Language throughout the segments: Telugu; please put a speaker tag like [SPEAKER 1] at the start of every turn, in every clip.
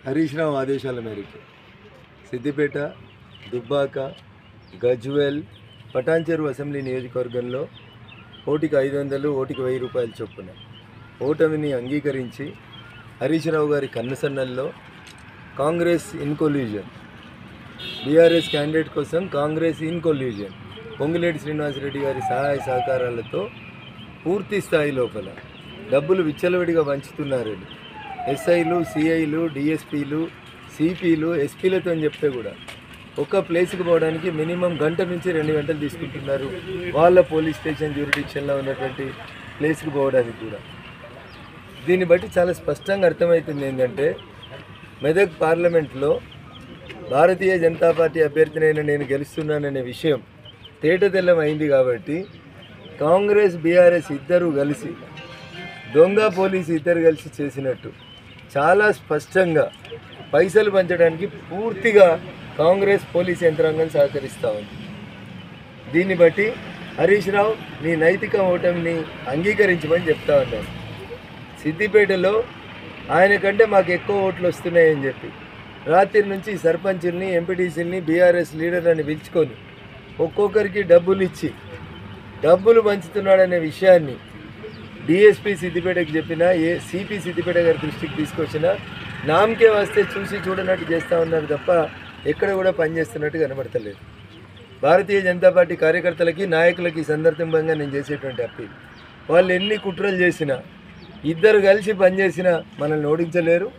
[SPEAKER 1] హరీష్ రావు ఆదేశాల మేరకు సిద్దిపేట, దుబ్బాక, గజ్వేల్, పటాన్చెరు అసెంబ్లీ నియోజకవర్గంలో ఓటికి 500, ఓటికి 1000 రూపాయల చొప్పున ఓటమిని అంగీకరించి హరీష్ రావు గారి కన్నుసన్నల్లో Congress in collusion, BRS candidate కోసం కాంగ్రెస్ ఇన్ కొల్యూజన్ పొంగులేటి శ్రీనివాసరెడ్డి గారి సహాయ సహకారాలతో పూర్తి స్థాయి లోపల డబ్బులు విచ్చలవిడిగా పంచుతున్నారు. ఎస్ఐలు, సిఐలు, డిఎస్పీలు, సిపిలు, ఎస్పీలతో చెప్తే కూడా ఒక ప్లేస్కి పోవడానికి మినిమం గంట నుంచి 2 గంటలు తీసుకుంటున్నారు. వాళ్ళ పోలీస్ స్టేషన్ జ్యూరిడిక్షన్లో ఉన్నటువంటి ప్లేస్కి పోవడానికి కూడా. దీన్ని బట్టి చాలా స్పష్టంగా అర్థమవుతుంది ఏంటంటే, మెదక్ పార్లమెంట్లో భారతీయ జనతా పార్టీ అభ్యర్థినైనా నేను గెలుస్తున్నాననే విషయం తేటతెల్లం అయింది. కాబట్టి కాంగ్రెస్, బీఆర్ఎస్ ఇద్దరు కలిసి, దొంగ పోలీసు ఇద్దరు కలిసి చేసినట్టు చాలా స్పష్టంగా పైసలు పంచడానికి పూర్తిగా కాంగ్రెస్ పోలీస్ యంత్రాంగం సహకరిస్తూ ఉంది. దీన్ని బట్టి హరీష్ రావు నీ నైతిక ఓటమిని అంగీకరించమని చెప్తా ఉన్నాను. సిద్దిపేటలో ఆయన కంటే మాకు ఎక్కువ ఓట్లు వస్తున్నాయని చెప్పి రాత్రి నుంచి సర్పంచుల్ని, ఎంపీటీసీని, బీఆర్ఎస్ లీడర్లని పిలుచుకొని ఒక్కొక్కరికి డబ్బులు ఇచ్చి డబ్బులు పంచుతున్నాడనే విషయాన్ని డిఎస్పీ సిద్దిపేటకు చెప్పినా, సిపి సిద్దిపేట గారి దృష్టికి తీసుకొచ్చినా నామకే వస్తే చూసి చూడనట్టు చేస్తూ ఉన్నారు తప్ప ఎక్కడ కూడా పనిచేస్తున్నట్టు కనబడతలేదు. భారతీయ జనతా పార్టీ కార్యకర్తలకి, నాయకులకి సందర్భంగా నేను చేసేటువంటి అప్పీల్, వాళ్ళు ఎన్ని కుట్రలు చేసినా, ఇద్దరు కలిసి పనిచేసినా మనల్ని ఓడించలేరు.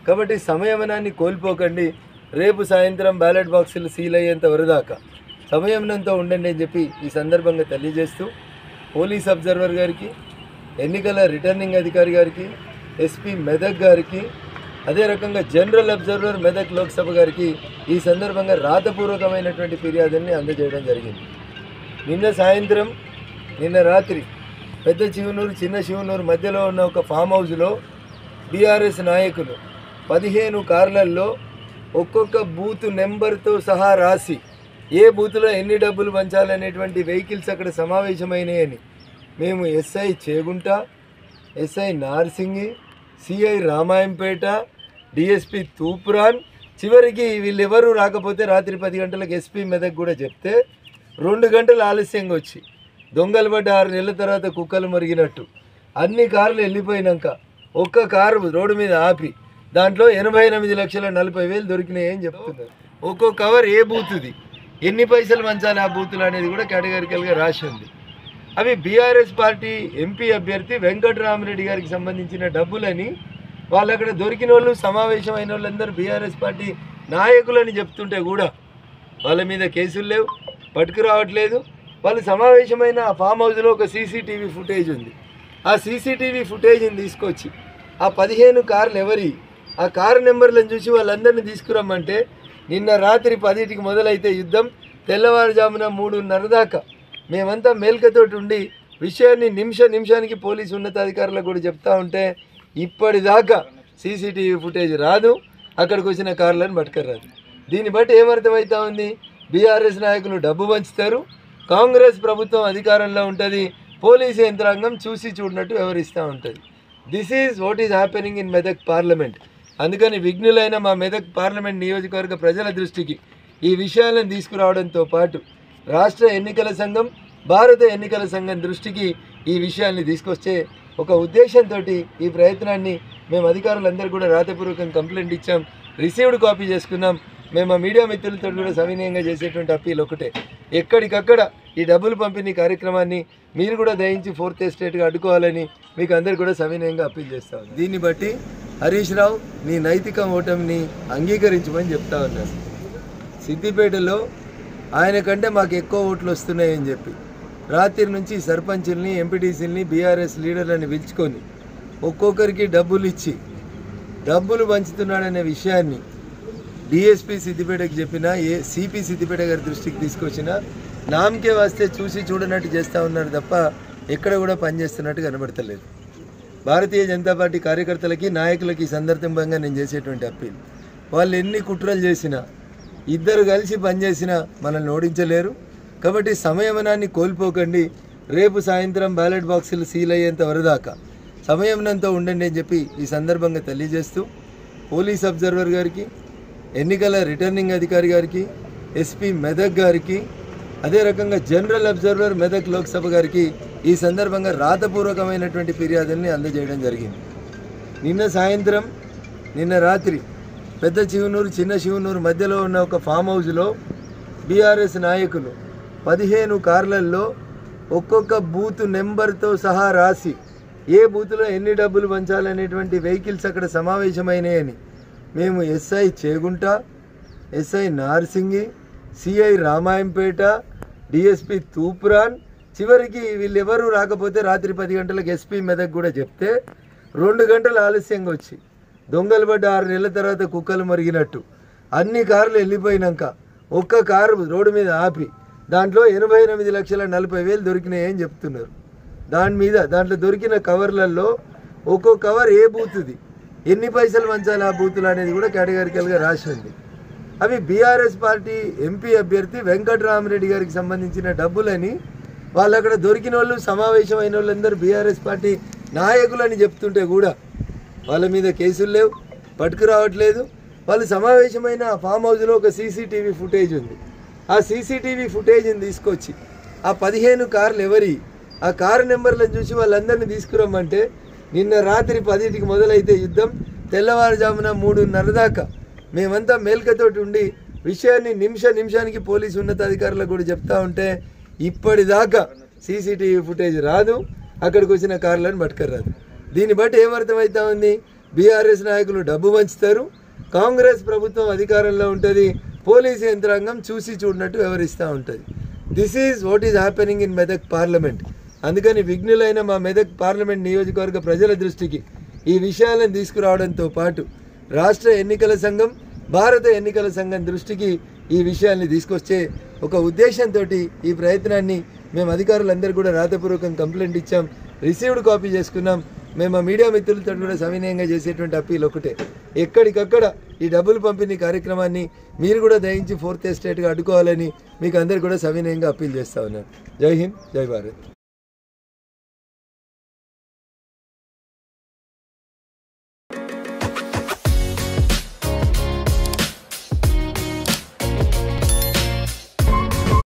[SPEAKER 1] కాబట్టి సమయమనాన్ని కోల్పోకండి. రేపు సాయంత్రం బ్యాలెట్ బాక్సులు సీల్ అయ్యేంత వరదాకా సమయంతో ఉండండి అని చెప్పి ఈ సందర్భంగా తెలియజేస్తూ, పోలీస్ అబ్జర్వర్ గారికి, ఎన్నికల రిటర్నింగ్ అధికారి గారికి, ఎస్పీ మెదక్ గారికి, అదే రకంగా జనరల్ అబ్జర్వర్ మెదక్ లోక్సభ గారికి ఈ సందర్భంగా రాతపూర్వకమైనటువంటి ఫిర్యాదుల్ని అందజేయడం జరిగింది. నిన్న సాయంత్రం, నిన్న రాత్రి పెద్ద శివనూరు, చిన్న శివనూరు మధ్యలో ఉన్న ఒక ఫామ్ హౌస్లో బీఆర్ఎస్ నాయకులు 15 కార్లల్లో ఒక్కొక్క బూత్ నెంబర్తో సహా రాసి ఏ బూత్లో ఎన్ని డబ్బులు పంచాలనేటువంటి వెహికల్స్ అక్కడ సమావేశమైనాయని మేము SI Chegunta, SI Narsingi, CI Ramayampet, DSP Toopran, చివరికి వీళ్ళెవరూ రాకపోతే రాత్రి 10 గంటలకు ఎస్పీ మెదక్ కూడా చెప్తే 2 గంటలు ఆలస్యంగా వచ్చి దొంగలు పడ్డ 6 నెలల తర్వాత కుక్కలు మరిగినట్టు అన్ని కార్లు వెళ్ళిపోయినాక ఒక్క కారు రోడ్డు మీద ఆపి దాంట్లో 88,40,000 దొరికినాయి అని చెప్తున్నారు. ఒక్కో కవర్ ఏ బూత్ది, ఎన్ని పైసలు పంచాలి ఆ బూతులు అనేది కూడా కేటగిరికల్గా రాసి ఉంది. అవి బీఆర్ఎస్ పార్టీ ఎంపీ అభ్యర్థి వెంకటరామరెడ్డి గారికి సంబంధించిన డబ్బులని వాళ్ళు అక్కడ దొరికిన వాళ్ళు, సమావేశమైన వాళ్ళందరూ బీఆర్ఎస్ పార్టీ నాయకులని చెప్తుంటే కూడా వాళ్ళ మీద కేసులు లేవు, పట్టుకురావట్లేదు. వాళ్ళు సమావేశమైన ఆ ఫామ్ హౌస్లో ఒక సీసీటీవీ ఫుటేజ్ ఉంది. ఆ సీసీటీవీ ఫుటేజ్ని తీసుకొచ్చి ఆ 15 కార్లు ఎవరి, ఆ కారు నెంబర్లను చూసి వాళ్ళందరినీ తీసుకురమ్మంటే నిన్న రాత్రి 10కి మొదలైతే యుద్ధం తెల్లవారుజామున 3:30 దాకా మేమంతా మేల్కతోటి ఉండి విషయాన్ని నిమిషానికి పోలీసు ఉన్నతాధికారులకు కూడా చెప్తా ఉంటే ఇప్పటిదాకా సీసీటీవీ ఫుటేజ్ రాదు, అక్కడికి వచ్చిన కార్లను పట్టుకురాదు. దీన్ని బట్టి ఏమర్థమవుతా ఉంది, బీఆర్ఎస్ నాయకులు డబ్బు పంచుతారు, కాంగ్రెస్ ప్రభుత్వం అధికారంలో ఉంటుంది, పోలీసు యంత్రాంగం చూసి చూడనట్టు వ్యవహరిస్తూ ఉంటుంది. This is what is happening in Medak parliament. అందుకని విఘ్నులైన మా మెదక్ పార్లమెంట్ నియోజకవర్గ ప్రజల దృష్టికి ఈ విషయాలను తీసుకురావడంతో పాటు రాష్ట్ర ఎన్నికల సంఘం, భారత ఎన్నికల సంఘం దృష్టికి ఈ విషయాన్ని తీసుకొచ్చే ఒక ఉద్దేశంతో ఈ ప్రయత్నాన్ని మేము అధికారులందరూ కూడా రాతపూర్వకం కంప్లైంట్ ఇచ్చాం, రిసీవ్డ్ కాపీ చేసుకున్నాం. మేము ఆ మీడియా మిత్రులతో కూడా సవినయంగా చేసేటువంటి అప్పీల్ ఒకటే, ఎక్కడికక్కడ ఈ డబ్బులు పంపిణీ కార్యక్రమాన్ని మీరు కూడా దయించి 4th ఎస్టేట్గా అడ్డుకోవాలని మీకు అందరు కూడా సవినయంగా అప్పీల్ చేస్తాం. దీన్ని బట్టి హరీష్ రావు నీ నైతిక ఓటమిని అంగీకరించమని చెప్తా ఉన్నాను. సిద్దిపేటలో ఆయన కంటే మాకు ఎక్కువ ఓట్లు వస్తున్నాయని చెప్పి రాత్రి నుంచి సర్పంచుల్ని, ఎంపీటీసీల్ని, బీఆర్ఎస్ లీడర్లని పిలుచుకొని ఒక్కొక్కరికి డబ్బులు ఇచ్చి డబ్బులు పంచుతున్నాడనే విషయాన్ని డిఎస్పీ సిద్దిపేటకు చెప్పినా, సిపి సిద్దిపేట గారి దృష్టికి తీసుకొచ్చినా నామకే వస్తే చూసి చూడనట్టు చేస్తూ ఉన్నారు తప్ప ఎక్కడ కూడా పనిచేస్తున్నట్టు కనబడతలేదు. భారతీయ జనతా పార్టీ కార్యకర్తలకి, నాయకులకి సందర్భంగా నేను చేసేటువంటి అప్పీల్, వాళ్ళు ఎన్ని కుట్రలు చేసినా, ఇద్దరు కలిసి పనిచేసినా మనల్ని ఓడించలేరు. కాబట్టి సమయమనాన్ని కోల్పోకండి. రేపు సాయంత్రం బ్యాలెట్ బాక్సులు సీల్ అయ్యేంత వరదాకా సమయంతో ఉండండి అని చెప్పి ఈ సందర్భంగా తెలియజేస్తూ, పోలీస్ అబ్జర్వర్ గారికి, ఎన్నికల రిటర్నింగ్ అధికారి గారికి, ఎస్పీ మెదక్ గారికి, అదే రకంగా జనరల్ అబ్జర్వర్ మెదక్ లోక్సభ గారికి ఈ సందర్భంగా రాతపూర్వకమైనటువంటి ఫిర్యాదుల్ని అందజేయడం జరిగింది. నిన్న సాయంత్రం, నిన్న రాత్రి పెద్ద శివనూరు చిన్న శివనూరు మధ్యలో ఉన్న ఒక ఫామ్ హౌస్లో బీఆర్ఎస్ నాయకులు 15 కార్లల్లో ఒక్కొక్క బూత్ నెంబర్తో సహా రాసి ఏ బూత్లో ఎన్ని డబ్బులు పంచాలనేటువంటి వెహికల్స్ అక్కడ సమావేశమైనాయని మేము SI Chegunta, SI Narsingi, CI Ramayampet, DSP Toopran, చివరికి వీళ్ళెవరూ రాకపోతే రాత్రి 10 గంటలకు ఎస్పీ మెదక్ కూడా చెప్తే 2 గంటలు ఆలస్యంగా వచ్చి దొంగలు పడ్డ 6 నెలల తర్వాత కుక్కలు మరిగినట్టు అన్ని కార్లు వెళ్ళిపోయినాక ఒక్క కారు రోడ్డు మీద ఆపి దాంట్లో 88,40,000 దొరికినాయని చెప్తున్నారు. దాంట్లో దొరికిన కవర్లలో ఒక్కో కవర్ ఏ బూత్ది, ఎన్ని పైసలు పంచాలి ఆ బూతులు అనేది కూడా కేటగారికల్గా రాసి ఉంది. అవి బీఆర్ఎస్ పార్టీ ఎంపీ అభ్యర్థి వెంకటరామరెడ్డి గారికి సంబంధించిన డబ్బులని వాళ్ళు అక్కడ దొరికిన వాళ్ళు, సమావేశమైన వాళ్ళందరూ బీఆర్ఎస్ పార్టీ నాయకులని చెప్తుంటే కూడా వాళ్ళ మీద కేసులు లేవు, పట్టుకురావట్లేదు. వాళ్ళు సమావేశమైన ఫామ్ హౌస్లో ఒక సీసీటీవీ ఫుటేజ్ ఉంది. ఆ సీసీటీవీ ఫుటేజ్ని తీసుకొచ్చి ఆ 15 కార్లు ఎవరి, ఆ కారు నెంబర్లను చూసి వాళ్ళందరినీ తీసుకురమ్మంటే నిన్న రాత్రి 10కి మొదలైతే యుద్ధం తెల్లవారుజామున 3:30 దాకా మేమంతా మేల్కతోటి ఉండి విషయాన్ని నిమిషానికి పోలీసు ఉన్నతాధికారులకు కూడా చెప్తా ఉంటే ఇప్పటిదాకా సీసీటీవీ ఫుటేజ్ రాదు, అక్కడికి వచ్చిన కార్లను పట్టుకురాదు. దీన్ని బట్టి ఏమర్థమవుతా ఉంది, బీఆర్ఎస్ నాయకులు డబ్బు పంచుతారు, కాంగ్రెస్ ప్రభుత్వం అధికారంలో ఉంటుంది, పోలీసు యంత్రాంగం చూసి చూడనట్టు వ్యవహరిస్తూ ఉంటుంది. This is what is happening in Medak parliament. అందుకని విఘ్నులైన మా మెదక్ పార్లమెంట్ నియోజకవర్గ ప్రజల దృష్టికి ఈ విషయాలను తీసుకురావడంతో పాటు రాష్ట్ర ఎన్నికల సంఘం, భారత ఎన్నికల సంఘం దృష్టికి ఈ విషయాన్ని తీసుకొచ్చే ఒక ఉద్దేశంతో ఈ ప్రయత్నాన్ని మేము అధికారులందరూ కూడా రాతపూర్వకం కంప్లైంట్ ఇచ్చాం, రిసీవ్డ్ కాపీ చేసుకున్నాం. మేము మా మీడియా మిత్రులతో కూడా సవినయంగా చేసేటువంటి అప్పీల్ ఒకటే, ఎక్కడికక్కడ ఈ డబ్బులు పంపిణీ కార్యక్రమాన్ని మీరు కూడా దయించి 4th ఎస్టేట్గా అడ్డుకోవాలని మీకు అందరు కూడా సవినయంగా అప్పీల్ చేస్తూ ఉన్నాను. జై హింద్, జై భారత్.